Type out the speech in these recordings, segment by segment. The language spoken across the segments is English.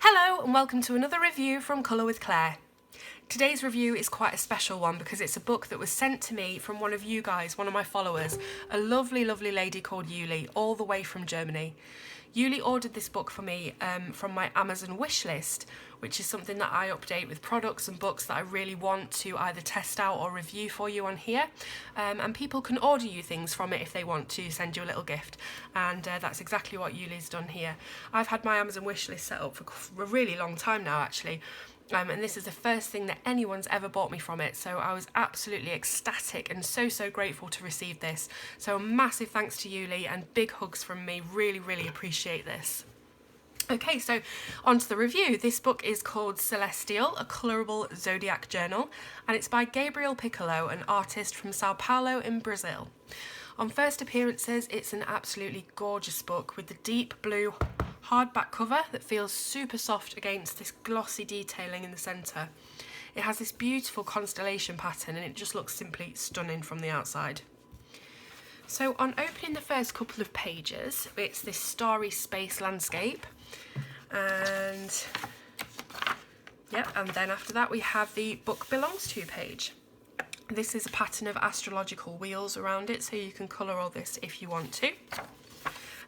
Hello and welcome to another review from Colour with Claire. Today's review is quite a special one because it's a book that was sent to me from one of you guys, one of my followers, a lovely lady called Yuli, all the way from Germany. Yuli ordered this book for me from my Amazon wish list, which is something that I update with products and books that I really want to either test out or review for you on here. And people can order you things from it if they want to send you a little gift. And that's exactly what Yuli's done here. I've had my Amazon wish list set up for a really long time now, actually. And this is the first thing that anyone's ever bought me from it, so I was absolutely ecstatic and so grateful to receive this. So a massive thanks to Yuli and big hugs from me, really appreciate this. Okay, so on to the review. This book is called Celestial, a Colourable Zodiac journal, and it's by Gabriel Piccolo, an artist from Sao Paulo in Brazil. On first appearances, it's an absolutely gorgeous book with the deep blue hardback cover that feels super soft against this glossy detailing in the centre. It has this beautiful constellation pattern and it just looks simply stunning from the outside. So on opening the first couple of pages, it's this starry space landscape, and then after that we have the book belongs to page. This is a pattern of astrological wheels around it, so you can colour all this if you want to.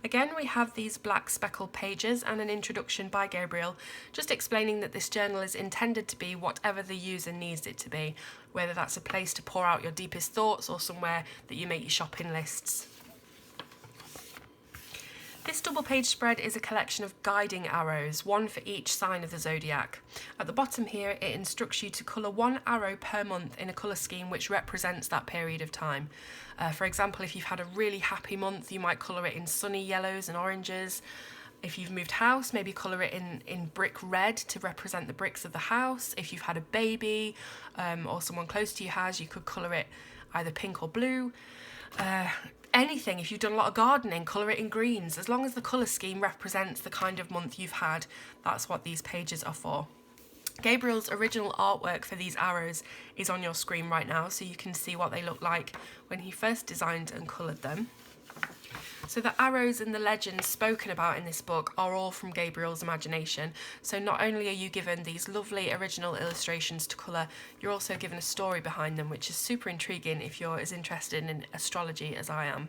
Again, we have these black speckled pages and an introduction by Gabriel, just explaining that this journal is intended to be whatever the user needs it to be, whether that's a place to pour out your deepest thoughts or somewhere that you make your shopping lists. This double page spread is a collection of guiding arrows, one for each sign of the zodiac. At the bottom here, it instructs you to colour one arrow per month in a colour scheme which represents that period of time. For example, if you've had a really happy month, you might colour it in sunny yellows and oranges. If you've moved house, maybe colour it in brick red to represent the bricks of the house. If you've had a baby or someone close to you has, you could colour it either pink or blue. Anything, if you've done a lot of gardening, colour it in greens. As long as the colour scheme represents the kind of month you've had, that's what these pages are for. Gabriel's original artwork for these arrows is on your screen right now, so you can see what they look like when he first designed and coloured them. So the arrows and the legends spoken about in this book are all from Gabriel's imagination. So not only are you given these lovely original illustrations to colour, you're also given a story behind them, which is super intriguing if you're as interested in astrology as I am.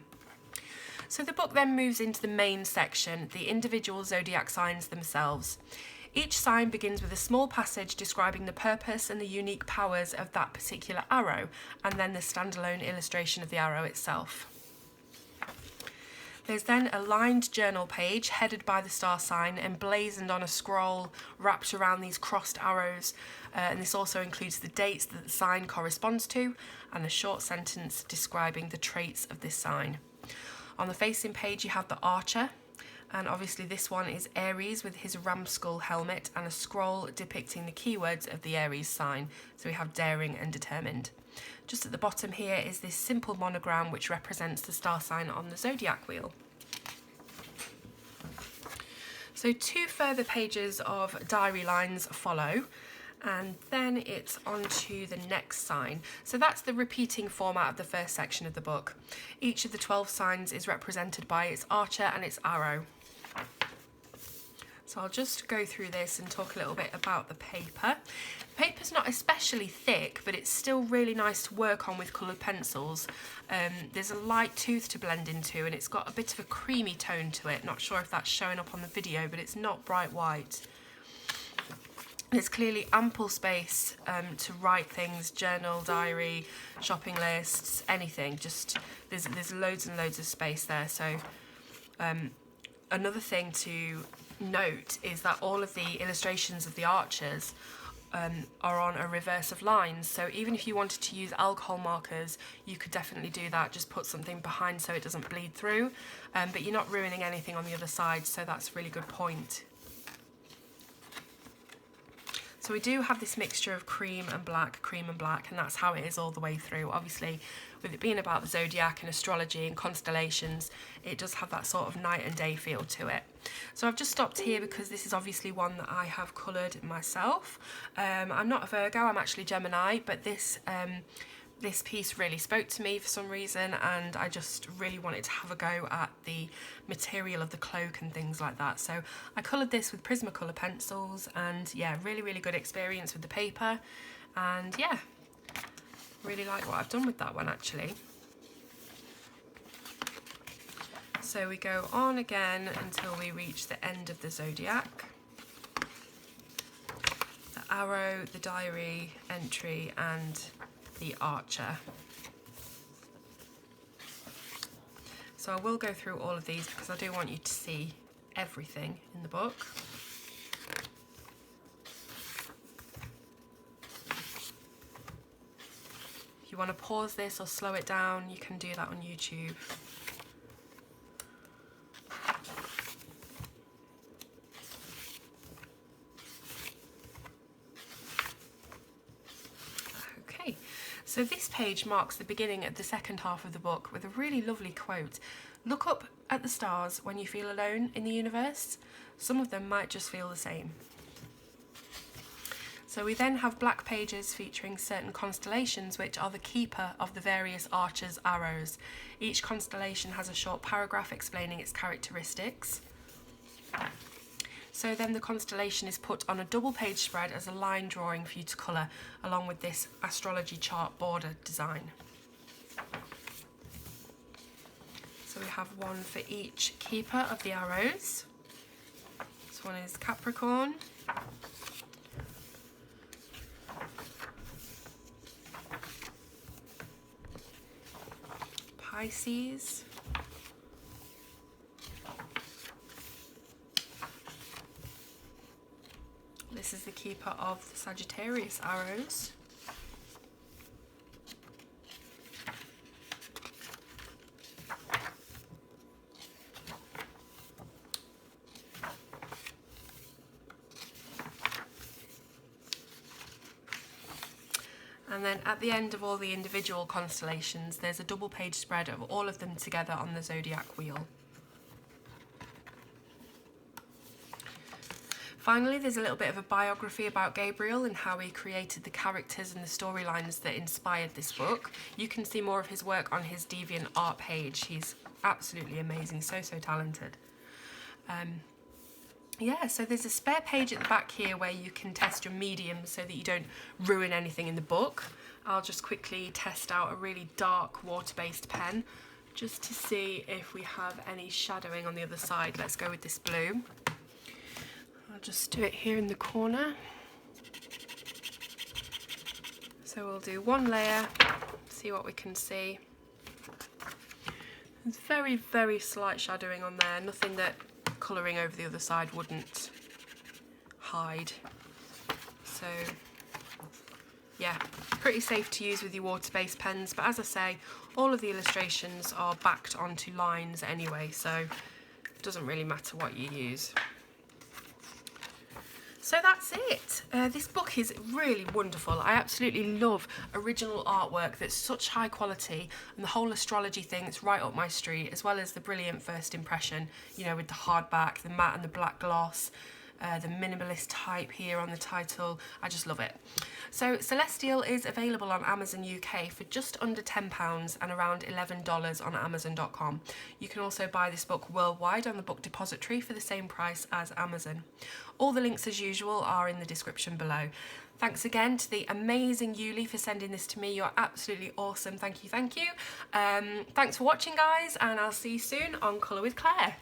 So the book then moves into the main section, the individual zodiac signs themselves. Each sign begins with a small passage describing the purpose and the unique powers of that particular arrow, and then the standalone illustration of the arrow itself. There's then a lined journal page headed by the star sign, emblazoned on a scroll wrapped around these crossed arrows, and this also includes the dates that the sign corresponds to and a short sentence describing the traits of this sign. On the facing page you have the archer, and obviously this one is Aries with his ram skull helmet and a scroll depicting the keywords of the Aries sign, so we have daring and determined. Just at the bottom here is this simple monogram which represents the star sign on the zodiac wheel. So two further pages of diary lines follow, and then it's on to the next sign. So that's the repeating format of the first section of the book. Each of the 12 signs is represented by its archer and its arrow. So I'll just go through this and talk a little bit about the paper. The paper's not especially thick, but it's still really nice to work on with coloured pencils. There's a light tooth to blend into, and it's got a bit of a creamy tone to it. Not sure if that's showing up on the video, but it's not bright white. There's clearly ample space to write things, journal, diary, shopping lists, anything. Just there's loads and loads of space there. So another thing to note is that all of the illustrations of the archers are on a reverse of lines, so even if you wanted to use alcohol markers you could definitely do that, just put something behind so it doesn't bleed through, but you're not ruining anything on the other side, so that's a really good point. So we do have this mixture of cream and black, and that's how it is all the way through. Obviously, with it being about the zodiac and astrology and constellations, it does have that sort of night and day feel to it. So I've just stopped here because this is obviously one that I have coloured myself. I'm not a Virgo, I'm actually Gemini, but this piece really spoke to me for some reason, and I just really wanted to have a go at the material of the cloak and things like that. So I coloured this with Prismacolor pencils, and yeah, really, really good experience with the paper. And yeah, really like what I've done with that one actually. So we go on again until we reach the end of the Zodiac. The arrow, the diary entry, and the archer. So I will go through all of these because I do want you to see everything in the book. If you want to pause this or slow it down, you can do that on YouTube. So this page marks the beginning of the second half of the book with a really lovely quote. Look up at the stars when you feel alone in the universe. Some of them might just feel the same. So we then have black pages featuring certain constellations which are the keeper of the various archers' arrows. Each constellation has a short paragraph explaining its characteristics. So then the constellation is put on a double page spread as a line drawing for you to colour, along with this astrology chart border design. So we have one for each keeper of the arrows. This one is Capricorn. Pisces. This is the keeper of the Sagittarius arrows. And then at the end of all the individual constellations, there's a double page spread of all of them together on the Zodiac wheel. Finally, there's a little bit of a biography about Gabriel and how he created the characters and the storylines that inspired this book. You can see more of his work on his DeviantArt page. He's absolutely amazing, so talented. Yeah, so there's a spare page at the back here where you can test your mediums so that you don't ruin anything in the book. I'll just quickly test out a really dark water-based pen just to see if we have any shadowing on the other side. Let's go with this blue. I'll just do it here in the corner. So we'll do one layer, see what we can see. There's very slight shadowing on there, nothing that colouring over the other side wouldn't hide. So yeah, pretty safe to use with your water-based pens, but as I say, all of the illustrations are backed onto lines anyway, so it doesn't really matter what you use. So that's it. This book is really wonderful. I absolutely love original artwork that's such high quality, and the whole astrology thing, it's right up my street, as well as the brilliant first impression, you know, with the hardback, the matte and the black gloss, the minimalist type here on the title. I just love it. So Celestial is available on Amazon UK for just under £10 and around $11 on Amazon.com. You can also buy this book worldwide on the Book Depository for the same price as Amazon. All the links as usual are in the description below. Thanks again to the amazing Yuli for sending this to me. You're absolutely awesome. Thank you. Thanks for watching, guys, and I'll see you soon on Colour with Claire.